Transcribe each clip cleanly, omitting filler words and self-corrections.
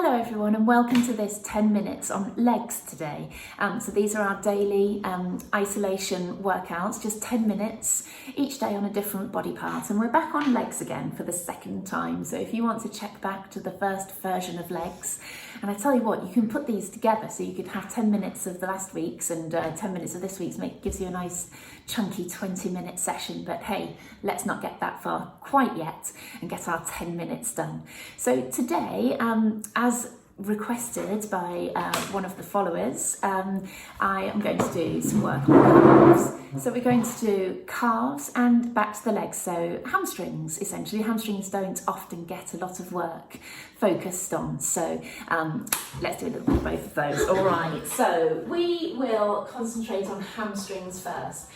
Hello everyone and welcome to this 10 minutes on legs today. So these are our daily isolation workouts, just 10 minutes each day on a different body part. And we're back on legs again for the second time. So if you want to check back to the first version of legs, and I tell you what, you can put these together so you could have 10 minutes of the last week's and 10 minutes of this week's, gives you a nice chunky 20-minute session. But hey, let's not get that far quite yet and get our 10 minutes done. So today, as requested by one of the followers, I am going to do some work on calves. So we're going to do calves and back to the legs, so hamstrings essentially. Hamstrings don't often get a lot of work focused on, so let's do a little bit of both of those. All right, so we will concentrate on hamstrings first.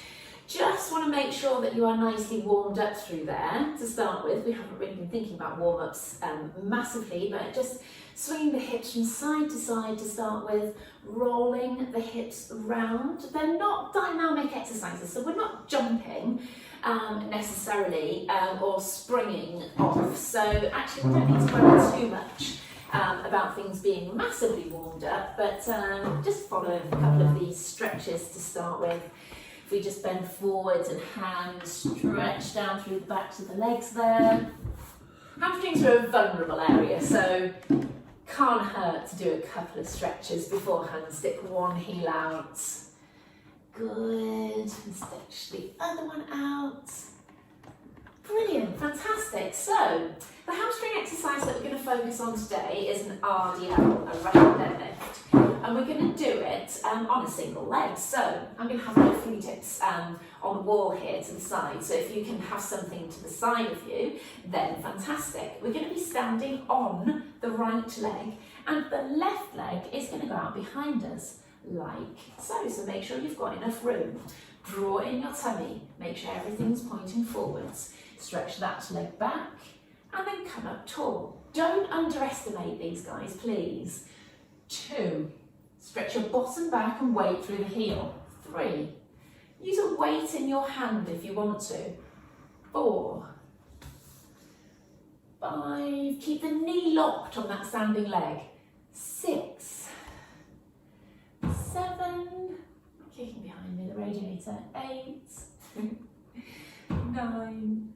Just want to make sure that you are nicely warmed up through there to start with. We haven't really been thinking about warm-ups massively, but just swinging the hips from side to side to start with, rolling the hips round. They're not dynamic exercises, so we're not jumping necessarily or springing off. So actually we don't need to worry too much about things being massively warmed up, but just follow a couple of these stretches to start with. We just bend forwards and hands stretch down through the backs of the legs there. Hamstrings are a vulnerable area, so can't hurt to do a couple of stretches beforehand. Stick one heel out. Good. And stretch the other one out. Brilliant, fantastic. So the hamstring exercise that we're going to focus on today is an RDL, a Russian deadlift. And we're going to do it on a single leg. So I'm going to have my fingertips on the wall here to the side. So if you can have something to the side of you, then fantastic. We're going to be standing on the right leg, and the left leg is going to go out behind us like so. So make sure you've got enough room. Draw in your tummy. Make sure everything's pointing forwards. Stretch that leg back and then come up tall. Don't underestimate these guys, please. 2. Stretch your bottom back and weight through the heel. 3. Use a weight in your hand if you want to. 4. 5. Keep the knee locked on that standing leg. 6. 7. Kicking behind me, the radiator. 8. 9.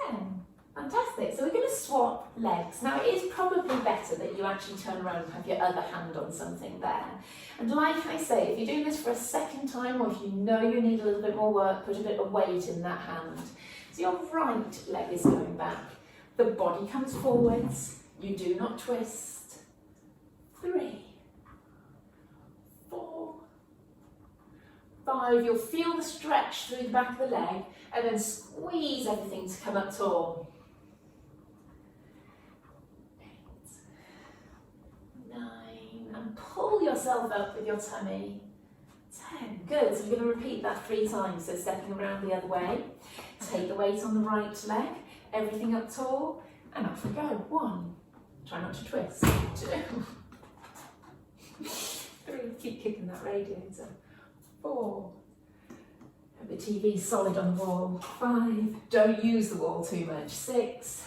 10. Fantastic. So we're going to swap legs. Now it is probably better that you actually turn around and have your other hand on something there. And like I say, if you're doing this for a second time, or if you know you need a little bit more work, put a bit of weight in that hand. So your right leg is going back. The body comes forwards. You do not twist. 3. 4. 5. You'll feel the stretch through the back of the leg and then squeeze everything to come up tall. 8. 9. And pull yourself up with your tummy. 10. Good. So we're going to repeat that 3 times. So stepping around the other way. Take the weight on the right leg. Everything up tall. And off we go. 1. Try not to twist. 2. 3. Keep kicking that radiator. 4. The TV's solid on the wall. 5. Don't use the wall too much. 6.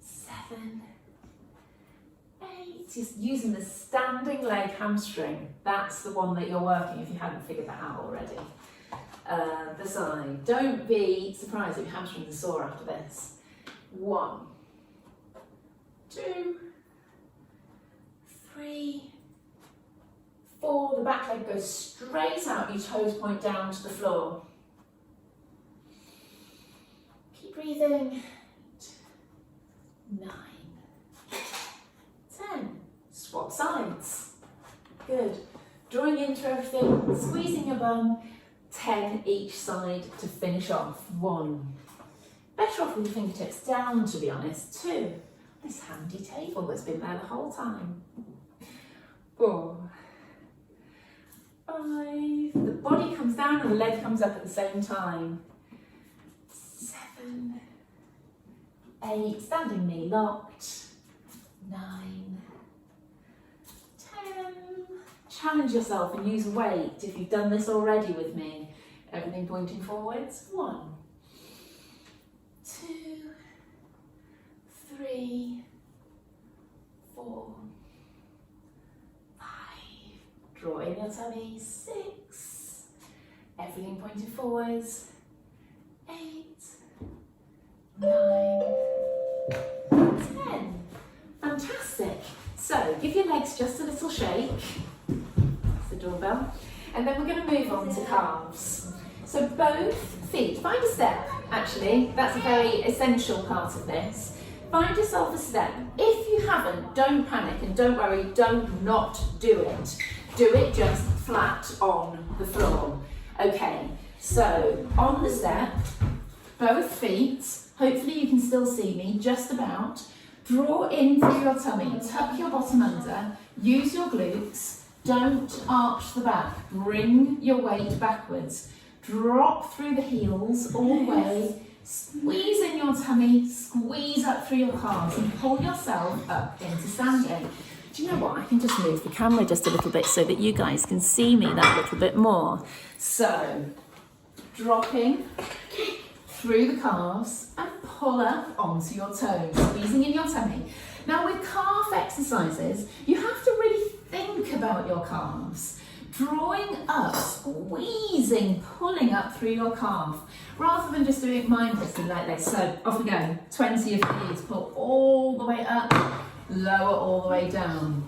7. 8. Just using the standing leg hamstring. That's the one that you're working if you haven't figured that out already. The side. Don't be surprised if your hamstrings are sore after this. 1. 2. 3. 4, the back leg goes straight out, your toes point down to the floor. Keep breathing. 9. 10. Swap sides. Good. Drawing into everything, squeezing your bum. 10 each side to finish off. 1. Better off with your fingertips down, to be honest. 2. This handy table that's been there the whole time. 4. 5. The body comes down and the leg comes up at the same time. 7. 8. Standing knee locked. 9. 10. Challenge yourself and use weight if you've done this already with me. Everything pointing forwards. 1. 2. 3. 4, 5, draw in your tummy, 6, everything pointing forwards, 8, 9, 10. Fantastic. So give your legs just a little shake. That's the doorbell. And then we're going to move on to calves. So both feet, find a step actually, that's a very essential part of this. Find yourself a step. If you haven't, don't panic and don't worry, don't not do it. Do it just flat on the floor. Okay, so on the step, both feet, hopefully you can still see me, just about. Draw in through your tummy, tuck your bottom under, use your glutes, don't arch the back, bring your weight backwards, drop through the heels all the way, squeeze in your tummy, squeeze up through your calves and pull yourself up into standing. Do you know what, I can just move the camera just a little bit so that you guys can see me that little bit more. So, dropping through the calves and pull up onto your toes, squeezing in your tummy. Now with calf exercises, you have to really think about your calves. Drawing up, squeezing, pulling up through your calf, rather than just doing it mindlessly like this. So off we go, 20 of these, pull all the way up, lower all the way down.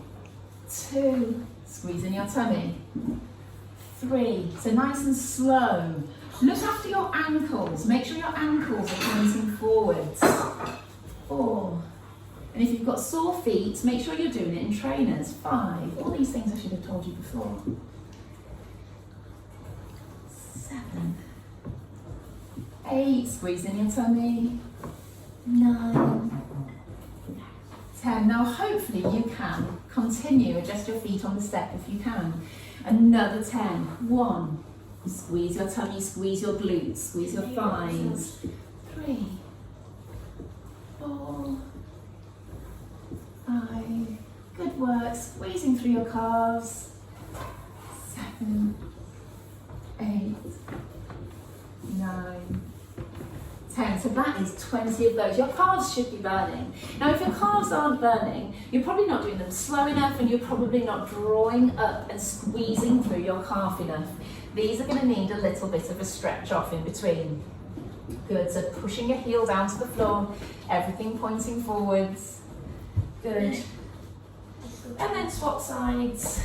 2, squeeze in your tummy. 3, so nice and slow. Look after your ankles, make sure your ankles are pointing forwards. 4, and if you've got sore feet, make sure you're doing it in trainers. 5, all these things I should have told you before. 7, 8, squeeze in your tummy. 9, 10. Now hopefully you can continue, adjust your feet on the step if you can. Another 10. 1, squeeze your tummy, squeeze your glutes, squeeze your thighs. 3, 4, 5, good work, squeezing through your calves. 7, 8, 9, 10. So that is 20 of those. Your calves should be burning. Now if your calves aren't burning, you're probably not doing them slow enough and you're probably not drawing up and squeezing through your calf enough. These are going to need a little bit of a stretch off in between. Good, so pushing your heel down to the floor, everything pointing forwards. Good. And then swap sides.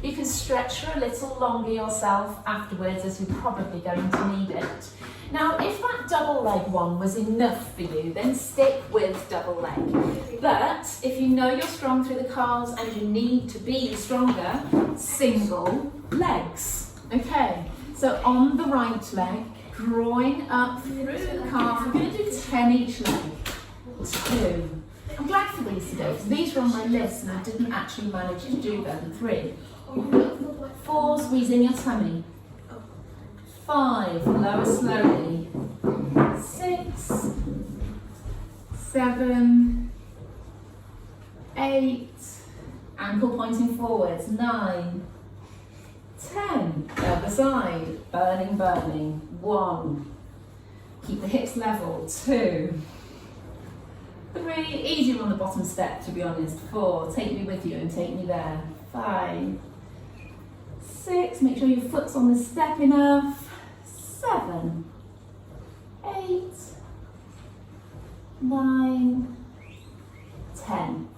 You can stretch for a little longer yourself afterwards, as you're probably going to need it. Now, if that double leg one was enough for you, then stick with double leg. But if you know you're strong through the calves and you need to be stronger, single legs. Okay, so on the right leg, drawing up through the calf, we're going to do 10 each leg. 2. I'm glad for these today, because these were on my list and I didn't actually manage to do them. 3. 4, squeeze in your tummy. 5, lower slowly. 6, 7, 8, ankle pointing forwards. 9, 10, other side, burning, burning. 1, keep the hips level. 2, 3, easier on the bottom step to be honest. 4, take me with you and take me there. 5, 6, make sure your foot's on the step enough. 7, 8, 9, 10.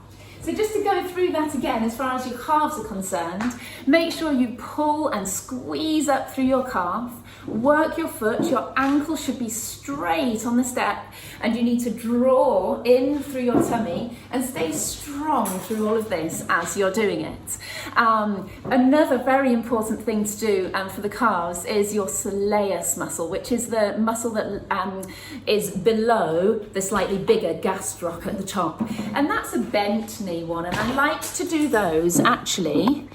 So just to go through that again, as far as your calves are concerned, make sure you pull and squeeze up through your calf, work your foot, your ankle should be straight on the step, and you need to draw in through your tummy and stay strong through all of this as you're doing it. Another very important thing to do for the calves is your soleus muscle, which is the muscle that is below the slightly bigger gastroc at the top. And that's a bent knee one, and I like to do those actually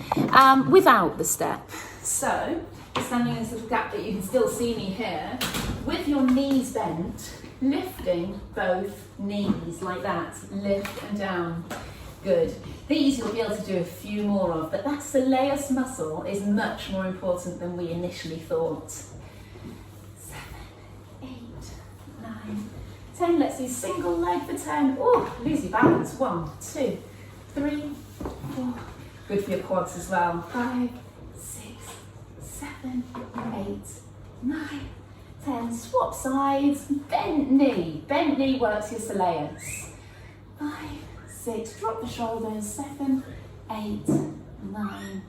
without the step. So, standing in this little gap that you can still see me here, with your knees bent, lifting both knees like that, lift and down. Good. These you'll be able to do a few more of, but that soleus muscle is much more important than we initially thought. 7, 8, 9, 10. Let's do single leg for 10. Oh, lose your balance. 1, 2, 3, 4. Good for your quads as well. 5, 6, 7, 8, 9, 10. Swap sides. Bent knee. Bent knee works your soleus. 5, 6. Drop the shoulders. 7, 8, 9,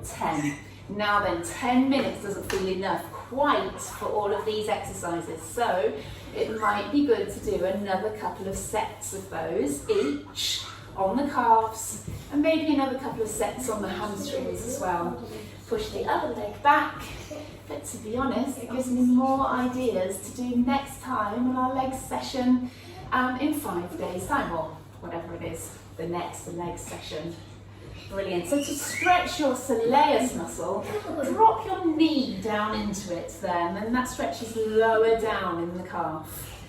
10. Now then, 10 minutes doesn't feel enough quite for all of these exercises, so it might be good to do another couple of sets of those each on the calves, and maybe another couple of sets on the hamstrings as well. Push the other leg back, but to be honest, it gives me more ideas to do next time on our leg session in 5 days time, or whatever it is, the next leg session. Brilliant. So to stretch your soleus muscle, drop your knee down into it then, and that stretches lower down in the calf.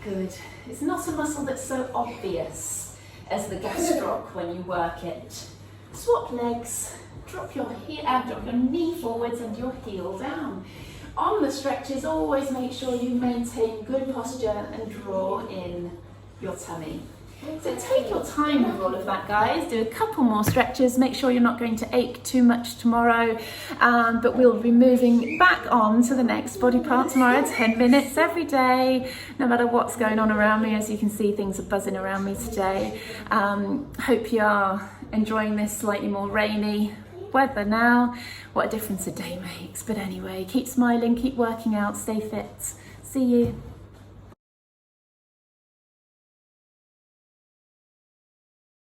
Good. It's not a muscle that's so obvious as the gastroc when you work it. Swap legs, drop your knee forwards and your heel down. On the stretches, always make sure you maintain good posture and draw in your tummy. So take your time with all of that, guys. Do a couple more stretches. Make sure you're not going to ache too much tomorrow. But we'll be moving back on to the next body part tomorrow. 10 minutes every day, no matter what's going on around me. As you can see, things are buzzing around me today. Hope you are enjoying this slightly more rainy weather now. What a difference a day makes. But anyway, keep smiling, keep working out, stay fit. See you.